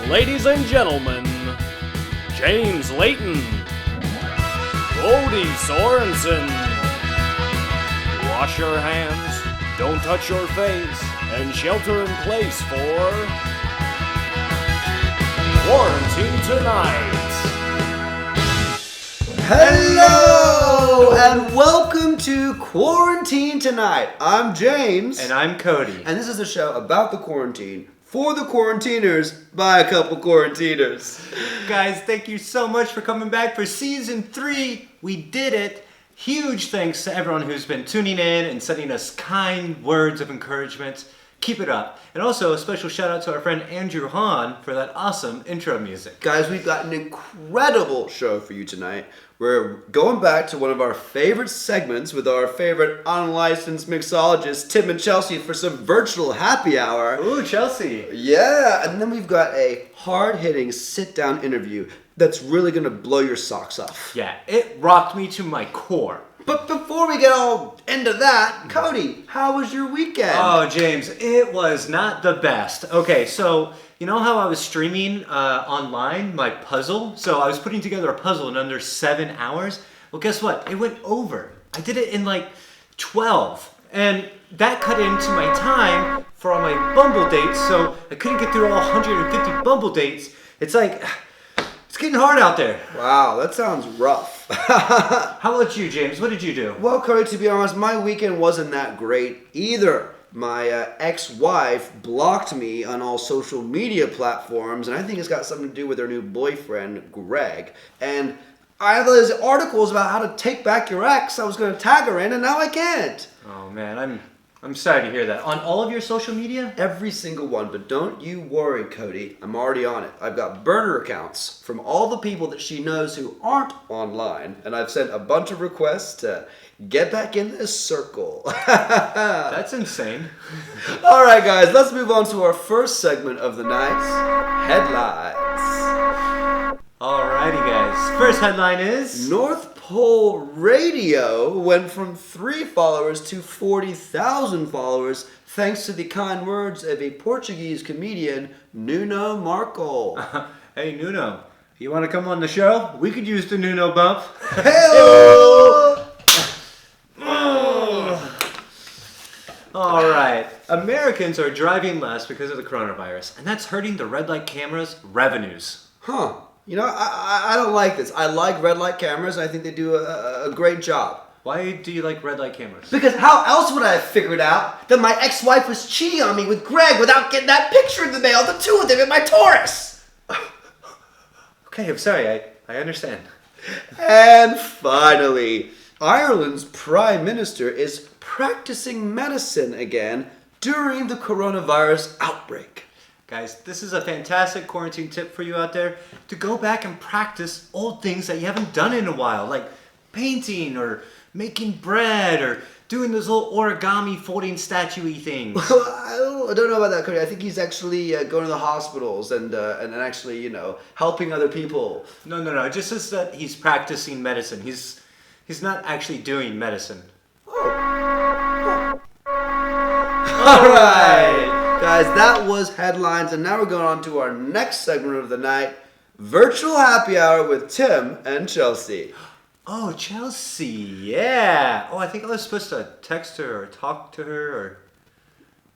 Ladies and gentlemen, James Layton, Odie Sorensen. Wash your hands, don't touch your face, and shelter in place for Quarantine Tonight. Hello and welcome to Quarantine Tonight. I'm James. And I'm Cody. And this is a show about the quarantine, for the quarantiners, by a couple quarantiners. Guys, thank you so much for coming back for season 3. We did it. Huge thanks to everyone who's been tuning in and sending us kind words of encouragement. Keep it up. And also a special shout out to our friend Andrew Hahn for that awesome intro music. Guys, we've got an incredible show for you tonight. We're going back to one of our favorite segments with our favorite unlicensed mixologist, Tim and Chelsey, for some virtual happy hour. Ooh, Chelsea. Yeah, and then we've got a hard-hitting sit-down interview that's really going to blow your socks off. Yeah, it rocked me to my core. But before we get all into that, Cody, how was your weekend? Oh, James, it was not the best. Okay, so you know how I was streaming online my puzzle? So I was putting together a puzzle in under 7 hours. Well, guess what? It went over. I did it in like 12. And that cut into my time for all my Bumble dates, so I couldn't get through all 150 Bumble dates. It's like, it's getting hard out there. Wow, that sounds rough. How about you, James? What did you do? Well, Cody, to be honest, my weekend wasn't that great either. My ex-wife blocked me on all social media platforms, and I think it's got something to do with her new boyfriend, Greg. And I have those articles about how to take back your ex. I was going to tag her in, and now I can't. Oh, man, I'm sorry to hear that. On all of your social media? Every single one, but don't you worry, Cody. I'm already on it. I've got burner accounts from all the people that she knows who aren't online, and I've sent a bunch of requests to get back in this circle. That's insane. All right, guys, let's move on to our first segment of the night, headlines. Alrighty, guys. First headline is North Pole Radio went from 3 followers to 40,000 followers thanks to the kind words of a Portuguese comedian, Nuno Marco. Hey, Nuno, you want to come on the show? We could use the Nuno bump. Hey-o! All right. Americans are driving less because of the coronavirus, and that's hurting the red light cameras' revenues. Huh. You know, I don't like this. I like red light cameras, and I think they do a great job. Why do you like red light cameras? Because how else would I have figured out that my ex-wife was cheating on me with Greg without getting that picture in the mail, the two of them in my Taurus? Okay, I'm sorry. I understand. And finally, Ireland's Prime Minister is practicing medicine again during the coronavirus outbreak. Guys, this is a fantastic quarantine tip for you out there to go back and practice old things that you haven't done in a while, like painting or making bread or doing those little origami folding statue-y things. Well, I don't know about that, Cody. I think he's actually going to the hospitals and actually, you know, helping other people. No. It just says that he's practicing medicine. He's not actually doing medicine. Oh. All right. Guys, that was headlines, and now we're going on to our next segment of the night, Virtual Happy Hour with Tim and Chelsey. Oh, Chelsea, yeah. Oh, I think I was supposed to text her or talk to her or...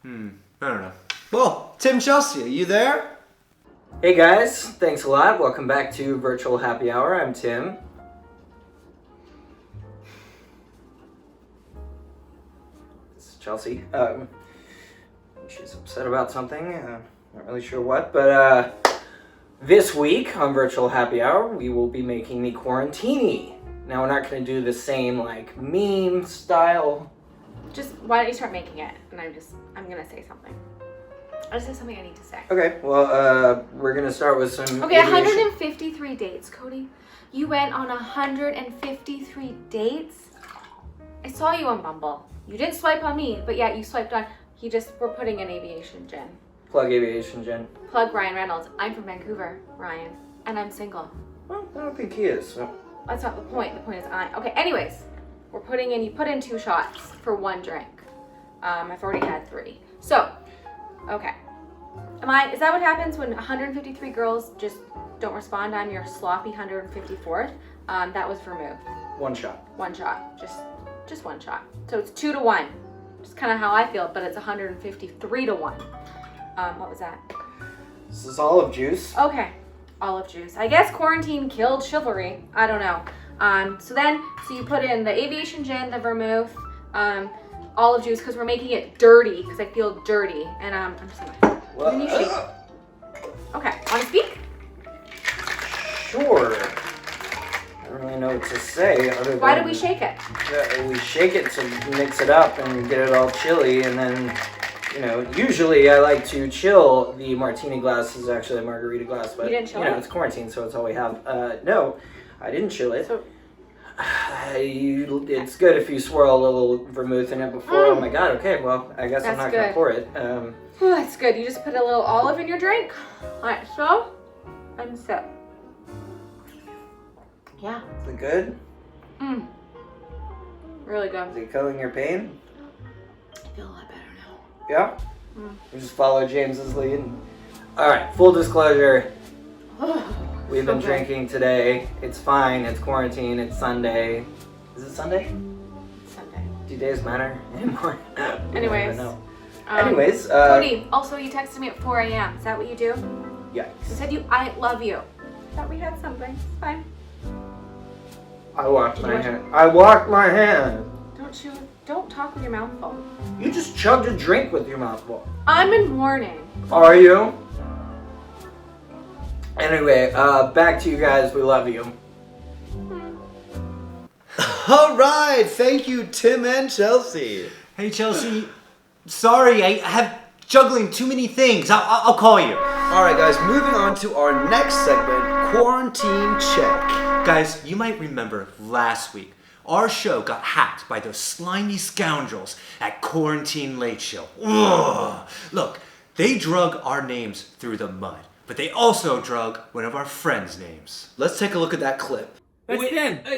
I don't know. Well, Tim, Chelsey, are you there? Hey guys, thanks a lot. Welcome back to Virtual Happy Hour. I'm Tim. This is Chelsea. She's upset about something. Not really sure what, but this week on Virtual Happy Hour, we will be making the quarantini. Now, we're not going to do the same, like, meme style. Just, why don't you start making it? And I'm going to say something. I just have something I need to say. Okay, well, we're going to start with some... Okay, 153 dates, Cody. You went on 153 dates? I saw you on Bumble. You didn't swipe on me, but yeah, you swiped on... We're putting in aviation gin. Plug aviation gin. Plug Ryan Reynolds. I'm from Vancouver, Ryan. And I'm single. Well, I don't think he is, so... That's not the point. The point is okay, anyways. You put in 2 shots for 1 drink. I've already had 3. So, okay. Is that what happens when 153 girls just don't respond on your sloppy 154th? That was vermouth. One shot. One shot. Just one shot. So it's 2-1. Just kind of how I feel, but it's 153-1. What was that? This is olive juice. Okay, olive juice. I guess quarantine killed chivalry. I don't know. So you put in the aviation gin, the vermouth, olive juice, because we're making it dirty, because I feel dirty. And I'm just gonna... Then you shake. Okay, want to speak? Sure. I don't really know what to say other than... Why do we shake it? We shake it to mix it up and get it all chilly, and then, usually I like to chill the martini glass. This is actually a margarita glass, but, You didn't chill it? It's quarantine, so it's all we have. No, I didn't chill it. So, It's good if you swirl a little vermouth in it before. Oh my god, okay, well, I guess I'm That's not going to good. pour it. oh, that's good. You just put a little olive in your drink. All right, so, and sip. Yeah. Is it good? Really good. Is it killing your pain? I feel a lot better now. Yeah? We just follow James's lead. Alright, full disclosure. We've been Okay. drinking today. It's fine. It's quarantine. It's Sunday. Is it Sunday? Sunday. Do days matter anymore? Anyways. Anyways, Cody, also you texted me at 4 a.m. Is that what you do? You yikes. said I love you. Thought we had something. It's fine. I walked my hand. I walked my hand. Don't talk with your mouth full. You just chugged a drink with your mouth full. I'm in mourning. Are you? Anyway, back to you guys. We love you. All right, thank you, Tim and Chelsey. Hey, Chelsey. Sorry, I have juggling too many things. I'll call you. All right, guys, moving on to our next segment, Quarantine Check. Guys, you might remember last week, our show got hacked by those slimy scoundrels at Quarantine Late Show. Ugh. Look, they drug our names through the mud, but they also drug one of our friends' names. Let's take a look at that clip.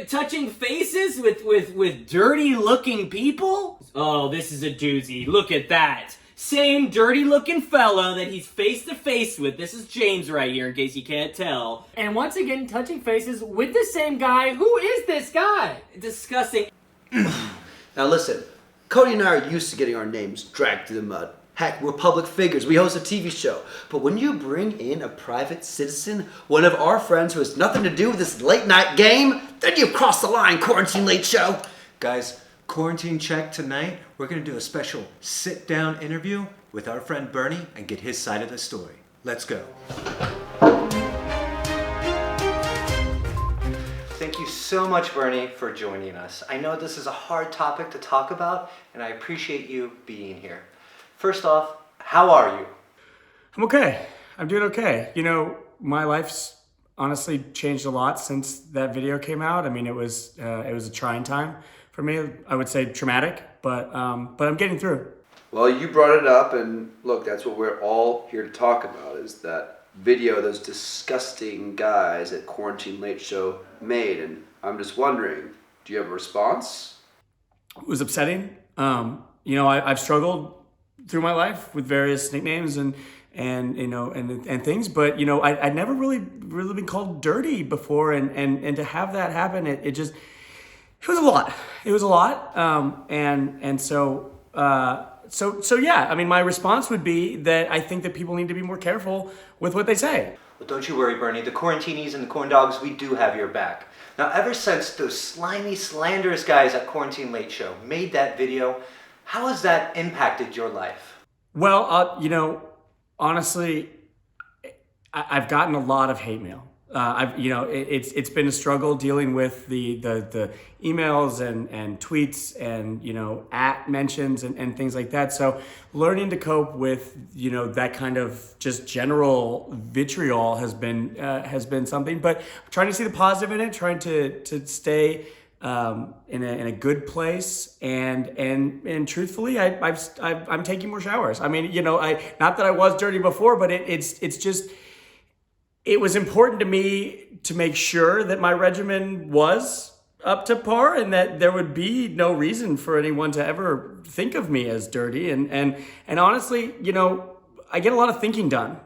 Touching faces with dirty looking people? Oh, this is a doozy. Look at that. Same dirty looking fella that he's face to face with. This is James right here, in case you can't tell. And once again, touching faces with the same guy. Who is this guy? Disgusting. Now listen, Cody and I are used to getting our names dragged through the mud. Heck, we're public figures. We host a TV show. But when you bring in a private citizen, one of our friends who has nothing to do with this late night game, then you've crossed the line, Quarantine Late Show. Guys, Quarantine Check tonight, we're going to do a special sit-down interview with our friend Bernie and get his side of the story. Let's go. Thank you so much, Bernie, for joining us. I know this is a hard topic to talk about, and I appreciate you being here. First off, how are you? I'm okay. I'm doing okay. My life's honestly changed a lot since that video came out. I mean, it was a trying time for me. I would say traumatic, but I'm getting through. Well, you brought it up, and look, that's what we're all here to talk about, is that video those disgusting guys at Quarantine Late Show made, and I'm just wondering, do you have a response? It was upsetting. I've struggled through my life with various nicknames and things, but I'd never really been called dirty before, and to have that happen, it was a lot. It was a lot, so yeah. I mean, my response would be that I think that people need to be more careful with what they say. Well, don't you worry, Bernie. The Quarantinis and the Corn Dogs, we do have your back. Now, ever since those slimy, slanderous guys at Quarantine Late Show made that video, how has that impacted your life? Well, honestly, I've gotten a lot of hate mail. It's been a struggle dealing with the emails and tweets and at mentions and things like that. So learning to cope with that kind of just general vitriol has been something. But trying to see the positive in it, trying to stay in a good place, and truthfully, I'm taking more showers. I mean, not that I was dirty before, but it's just. It was important to me to make sure that my regimen was up to par and that there would be no reason for anyone to ever think of me as dirty. And honestly, I get a lot of thinking done.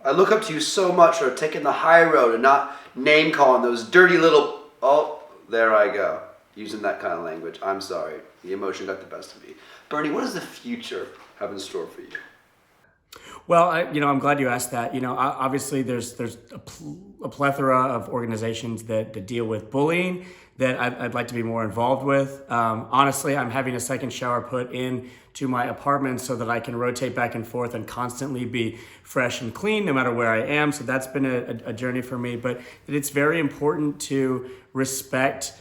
I look up to you so much for taking the high road and not name calling those dirty little... Oh, there I go. Using that kind of language. I'm sorry. The emotion got the best of me. Bernie, what does the future have in store for you? Well, I'm glad you asked that. Obviously there's a plethora of organizations that deal with bullying that I'd like to be more involved with. Honestly, I'm having a second shower put in to my apartment so that I can rotate back and forth and constantly be fresh and clean no matter where I am. So that's been a journey for me, but it's very important to respect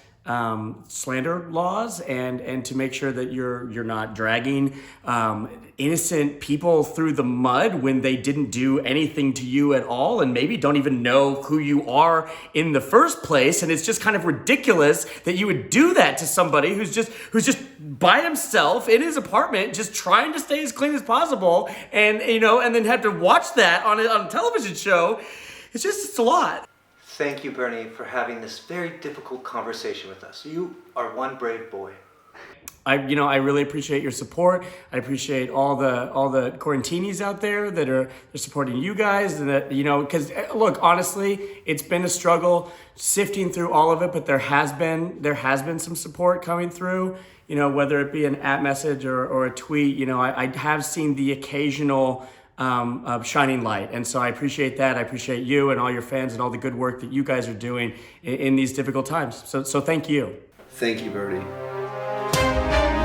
slander laws and to make sure that you're not dragging innocent people through the mud when they didn't do anything to you at all and maybe don't even know who you are in the first place. And it's just kind of ridiculous that you would do that to somebody who's just by himself in his apartment just trying to stay as clean as possible and then have to watch that on a television show. It's a lot. Thank you, Bernie, for having this very difficult conversation with us. You are one brave boy. I really appreciate your support. I appreciate all the quarantinis out there that are supporting you guys, and that because look, honestly, it's been a struggle sifting through all of it, but there has been some support coming through. Whether it be an app message or a tweet. I have seen the occasional shining light, and so I appreciate that. I appreciate you and all your fans and all the good work that you guys are doing in these difficult times. So thank you. Thank you, Bernie.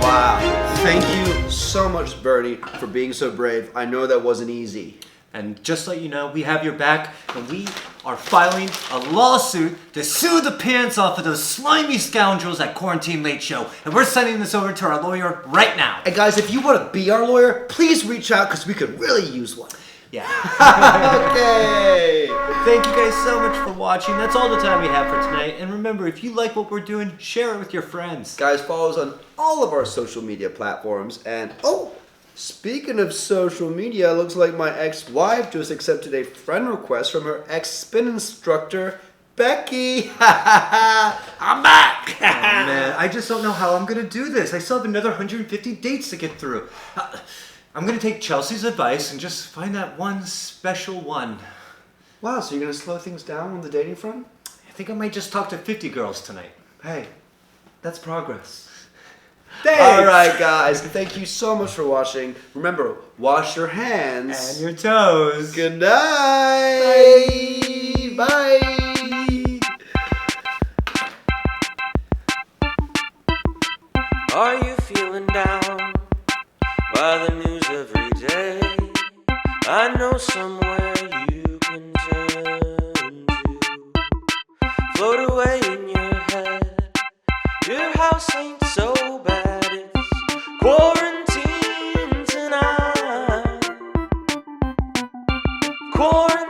Wow. Thank you so much, Bernie, for being so brave. I know that wasn't easy. And just let you know, we have your back, and we are filing a lawsuit to sue the pants off of those slimy scoundrels at Quarantine Late Show. And we're sending this over to our lawyer right now. And guys, if you want to be our lawyer, please reach out because we could really use one. Yeah. Okay. Thank you guys so much for watching. That's all the time we have for tonight. And remember, if you like what we're doing, share it with your friends. Guys, follow us on all of our social media platforms. And speaking of social media, it looks like my ex-wife just accepted a friend request from her ex-spin instructor, Becky. I'm back. Oh, man, I just don't know how I'm going to do this. I still have another 150 dates to get through. I'm going to take Chelsea's advice and just find that one special one. Wow, so you're going to slow things down on the dating front? I think I might just talk to 50 girls tonight. Hey, that's progress. Thanks. All right, guys. Thank you so much for watching. Remember, wash your hands. And your toes. Good night. Bye. Are you feeling down by the news every day? I know somewhere you can turn to. Float away in your head. Your house ain't so bad. It's quarantine tonight. Quarantine.